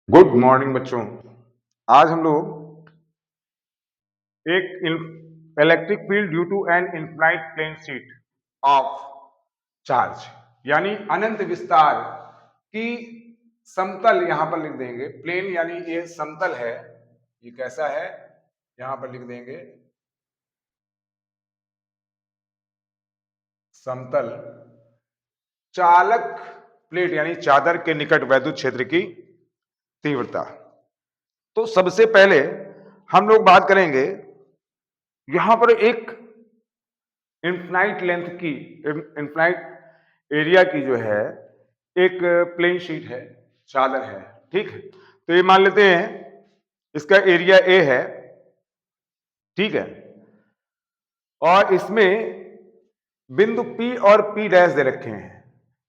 Good morning बच्चों। आज हम लोग एक electric field due to an infinite plane sheet of charge यानी अनंत विस्तार की समतल यहां पर लिख देंगे। प्लेन यानी ये समतल है। ये कैसा है यहां पर लिख देंगे समतल चालक प्लेट यानी चादर के निकट वैद्युत क्षेत्र की तीव्रता। तो सबसे पहले हम लोग बात करेंगे यहां पर एक इनफाइनाइट लेंथ की इनफाइनाइट एरिया की जो है एक प्लेन शीट है, चादर है। ठीक है, तो ये मान लेते हैं इसका एरिया ए है। ठीक है, और इसमें बिंदु पी और पी डैश दे रखे हैं।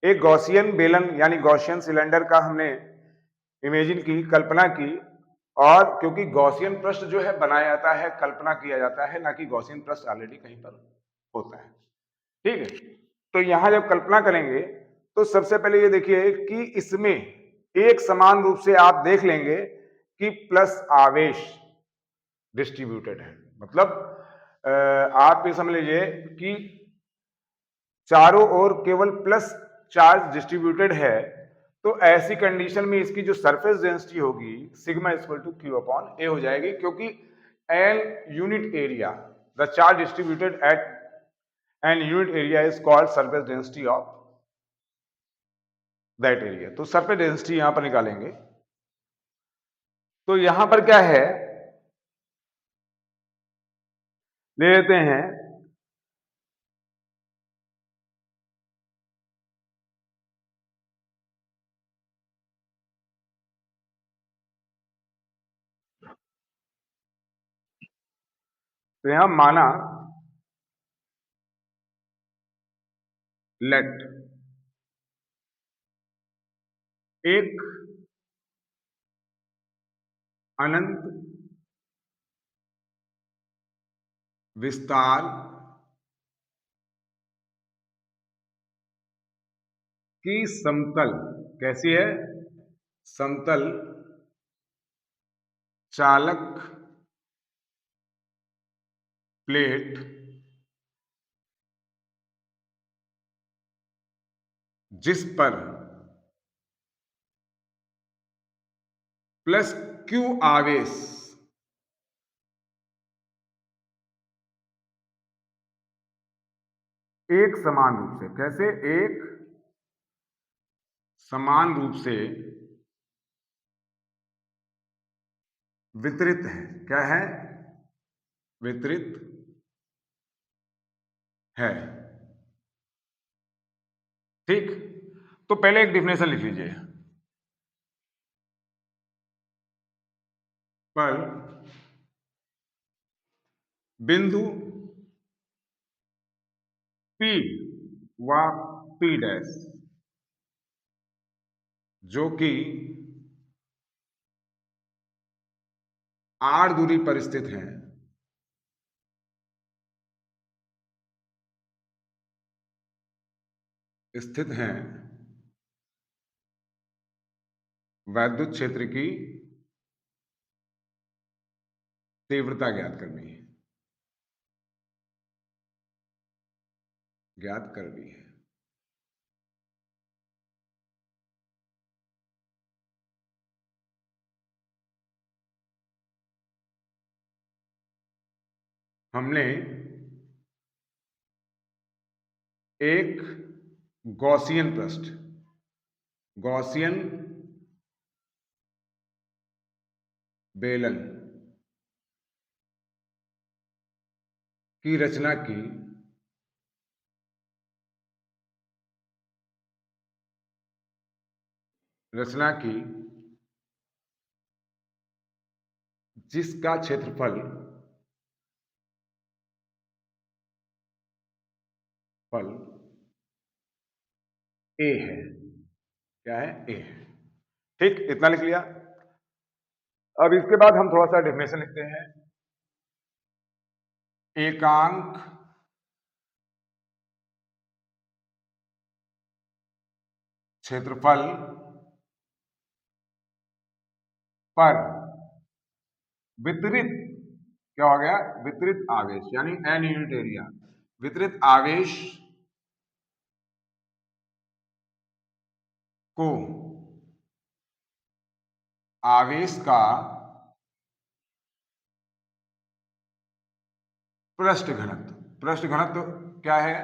एक गॉसियन बेलन यानी गॉसियन सिलेंडर का हमने इमेजिन की, कल्पना की। और क्योंकि गॉसियन पृष्ठ जो है बनाया जाता है, कल्पना किया जाता है, ना कि गॉसियन पृष्ठ ऑलरेडी कहीं पर होता है। ठीक है, तो यहां जब कल्पना करेंगे तो सबसे पहले ये देखिए कि इसमें एक समान रूप से आप देख लेंगे कि प्लस आवेश डिस्ट्रीब्यूटेड है। मतलब आप ये समझ लीजिए कि चारों ओर केवल प्लस चार्ज डिस्ट्रीब्यूटेड है। तो ऐसी कंडीशन में इसकी जो सरफेस डेंसिटी होगी sigma equal to Q upon A हो जाएगी, क्योंकि an unit area the charge distributed at an unit area is called surface density of that area. तो सरफेस डेंसिटी यहां पर निकालेंगे। तो यहां पर क्या है, ले लेते हैं तो यहां माना लेट एक अनंत विस्तार की समतल कैसी है, समतल चालक प्लेट जिस पर प्लस क्यू आवेश एक समान रूप से, कैसे एक समान रूप से वितरित है। क्या है, वितरित है। ठीक, तो पहले एक डिफिनेशन लिख लीजिए। पर बिंदु P व P डैश जो कि r दूरी पर स्थित है, स्थित हैं, वैद्युत क्षेत्र की तीव्रता ज्ञात करनी है, ज्ञात करनी है। हमने एक गॉसियन पृष्ठ, गॉसियन बेलन की रचना की, रचना की जिसका क्षेत्रफल फल ए है। क्या है, ए है। ठीक, इतना लिख लिया। अब इसके बाद हम थोड़ा सा डेफिनेशन लिखते हैं। एकांक क्षेत्रफल पर वितरित, क्या हो गया, वितरित आवेश, यानी एन यूनिट एरिया, वितरित आवेश को आवेश का पृष्ठ घनत्व, पृष्ठ घनत्व क्या है,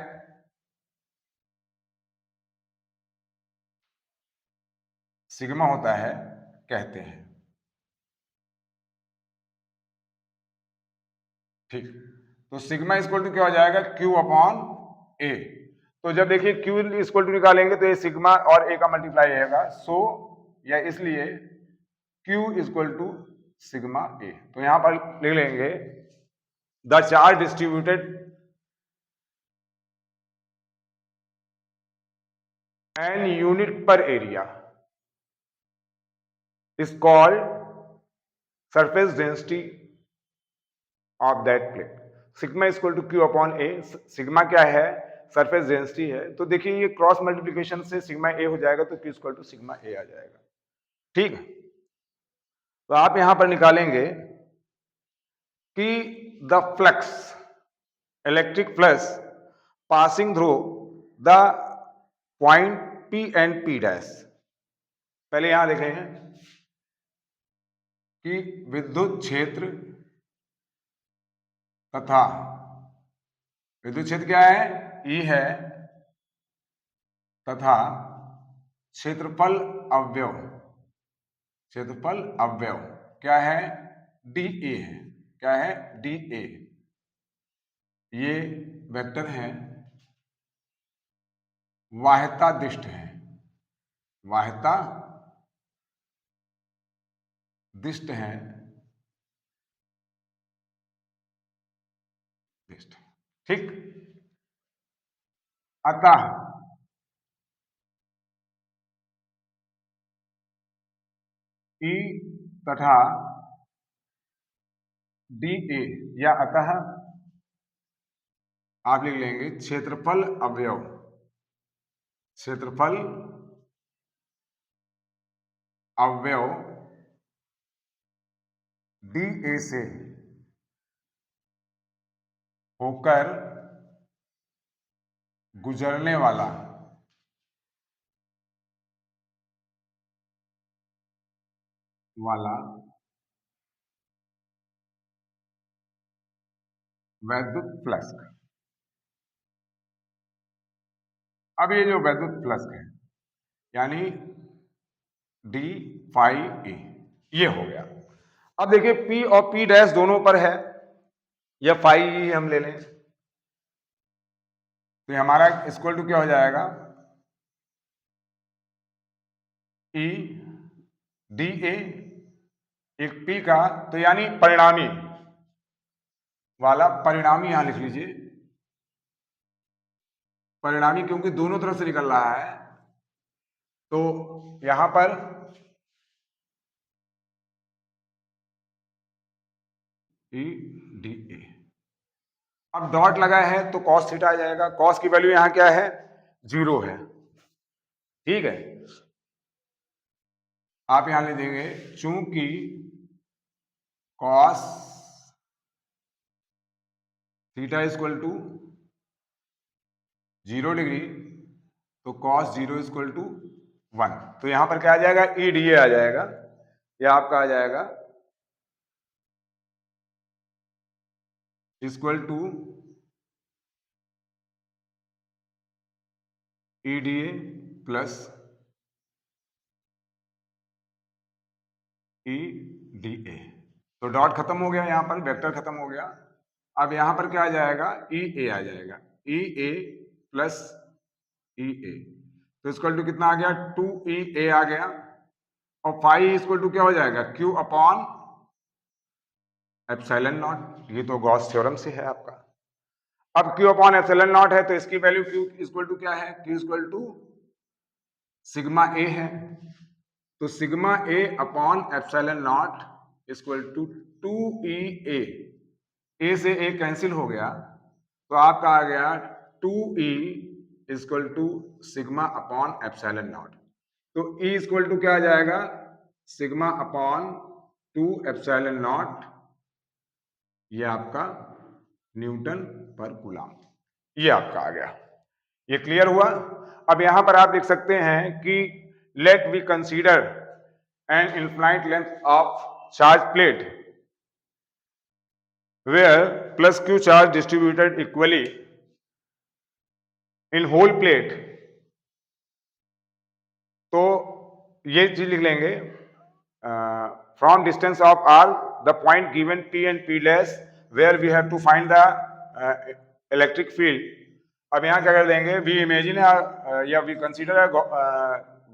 सिग्मा होता है, कहते हैं। ठीक, तो सिग्मा इक्वल टू क्या हो जाएगा, क्यू अपॉन ए। तो जब देखिए क्यू इक्वल टू निकालेंगे तो ये सिग्मा और ए का मल्टीप्लाई रहेगा, सो या इसलिए Q equal to sigma A. तो यहां पर लिख लेंगे the charge distributed an unit per area is called surface density of that plate. Sigma equal to Q upon A, sigma क्या है, सरफेस डेंसिटी है। तो देखिए ये क्रॉस मल्टीप्लिकेशन से सिग्मा ए हो जाएगा, तो Q equal to sigma A आ जाएगा। ठीक है, तो आप यहां पर निकालेंगे कि the flux, electric flux passing through the point P and p dash. पहले यहां देखें कि विद्युत क्षेत्र तथा, विद्युत क्षेत्र क्या है, ई है, तथा क्षेत्रफल अवयव, क्षेत्रफल अवयव क्या है, डी ए है, क्या है, डी ए। ये वेक्टर है, वाह्यता दिष्ट है, वाह्यता दिष्ट है, दिष्ट। ठीक, अतः ई तथा डी ए, या अतः आप लिख लेंगे क्षेत्रफल अवयव, क्षेत्रफल अवयव डी ए से होकर गुजरने वाला वैद्युत फ्लक्स। अब ये जो वैद्युत फ्लक्स है, यानी डी फाई ए, ये हो गया। अब देखिए पी और पी डैश दोनों पर है, या फाई ई हम ले लें, तो ये हमारा इक्वल टू क्या हो जाएगा, ई डी ए, एक पी का, तो यानी परिणामी वाला, परिणामी यहां लिख लीजिए, परिणामी क्योंकि दोनों तरफ से निकल रहा है, तो यहां पर ई डी ए। अब डॉट लगा है तो कॉस थीटा आ जाएगा, कॉस की वैल्यू यहां क्या है, 0 है। ठीक है, आप यहां ले देंगे चूंकि cos theta equal to 0 degree, तो कॉस 0 इक्वल टू 1, तो यहां पर क्या आ जाएगा, ई डी ए आ जाएगा, या आपका आ जाएगा equal to E d A plus E d A. तो डॉट खत्म हो गया, यहां पर वेक्टर खत्म हो गया। अब यहां पर क्या आ जाएगा, ई ए आ जाएगा, ई ए प्लस ई ए, तो इक्वल टू कितना आ गया, 2 ई ए आ गया। और फाई इक्वल टू क्या हो जाएगा, क्यू अपॉन एप्सिलॉन नॉट। ये तो गॉस थ्योरम से है आपका। अब क्यू अपॉन एप्सिलॉन नॉट है, तो इसकी वैल्यू क्यू इक्वल टू क्या है, q equal to sigma A है, तो sigma A upon epsilon naught equal to 2 E A से ए कैंसिल हो गया, तो आपका आ गया 2 E equal to sigma upon epsilon naught. तो ई इक्वल टू क्या आ जाएगा, सिग्मा अपॉन 2 एप्सिलॉन नॉट, ये आपका न्यूटन पर कूलम, ये आपका आ गया। ये क्लियर हुआ। अब यहां पर आप देख सकते हैं कि let we consider an infinite length of charge plate where plus q charge distributed equally in whole plate. तो ये चीज लिख लेंगे, from distance of r the point given p and p dash where we have to find the electric field. अब यहां क्या कर देंगे, वी इमेजिन या we consider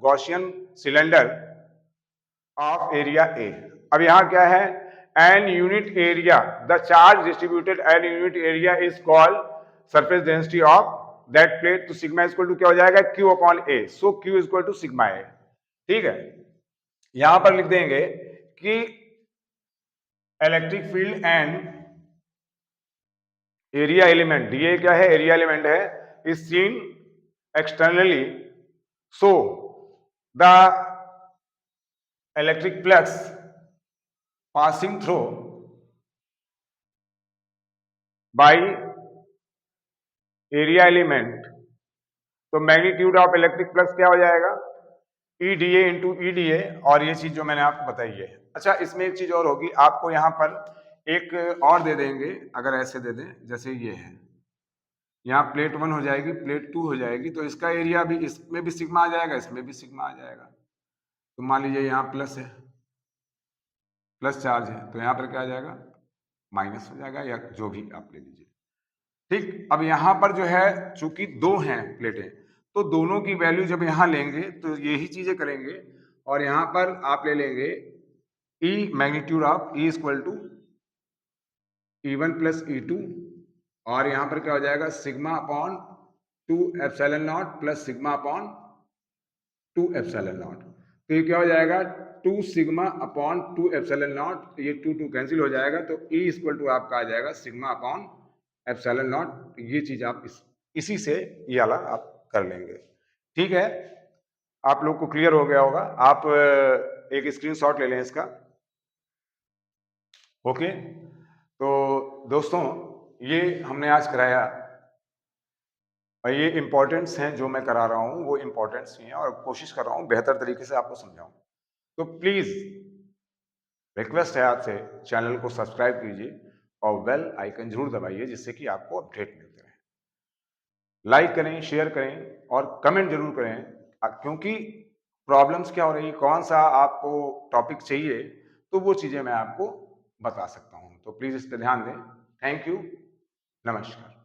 Gaussian cylinder of area A. अब यहां क्या है, an unit area, the charge distributed an unit area is called surface density of that plate. तो सिग्मा इक्वल टू क्या हो जाएगा, Q upon A. So Q equal to sigma A. ठीक है, यहां पर लिख देंगे कि electric field and area element, ये क्या है, एरिया एलिमेंट है, is seen externally, so the electric flux passing through by area element, तो मैग्नीट्यूड ऑफ इलेक्ट्रिक फ्लक्स क्या हो जाएगा, EDA इंटू EDA। और ये चीज जो मैंने आपको बताई है। अच्छा, इसमें एक चीज और होगी, आपको यहां पर एक और दे देंगे, अगर ऐसे दे दें जैसे ये है, यहाँ प्लेट 1 हो जाएगी, प्लेट 2 हो जाएगी, तो इसका एरिया भी, इसमें भी सिग्मा आ जाएगा, इसमें भी सिग्मा आ जाएगा। तो मान लीजिए यहाँ प्लस है, प्लस चार्ज है, तो यहाँ पर क्या आ जाएगा, माइनस हो जाएगा, या जो भी आप ले लीजिए। ठीक, अब यहाँ पर जो है चूंकि 2 हैं प्लेटें, तो दोनों की वैल्यू जब यहाँ लेंगे तो यही चीजें करेंगे। और यहाँ पर आप ले लेंगे E magnitude of E equal to E1 plus E2, और यहाँ पर क्या हो जाएगा, sigma upon 2 epsilon naught plus sigma upon 2 epsilon naught. तो ये क्या हो जाएगा, 2 सिग्मा अपॉन 2 एप्सिलॉन नॉट, ये 2 कैंसिल हो जाएगा, तो E इक्वल टू आपका आ जाएगा सिग्मा अपॉन एप्सिलॉन नॉट। ये चीज आप इसी से ये वाला आप कर लेंगे। ठीक है, आप लोग को क्लियर हो गया होगा। आप एक स्क्रीनशॉट ले लें इसका। ओके, तो दोस्तों ये हमने आज कराया, और ये इंपॉर्टेंट्स हैं जो मैं करा रहा हूँ, वो इंपॉर्टेंट्स ही हैं, और कोशिश कर रहा हूँ बेहतर तरीके से आपको समझाऊं। तो प्लीज रिक्वेस्ट है आपसे, चैनल को सब्सक्राइब कीजिए और बेल आइकन जरूर दबाइए, जिससे कि आपको अपडेट मिलते रहे। लाइक करें, शेयर करें और कमेंट जरूर करें, क्योंकि प्रॉब्लम्स क्या हो रही है, कौन सा आपको टॉपिक चाहिए, तो वो चीजें मैं आपको बता सकता हूं। तो प्लीज इस पर ध्यान दें। थैंक यू, नमस्कार।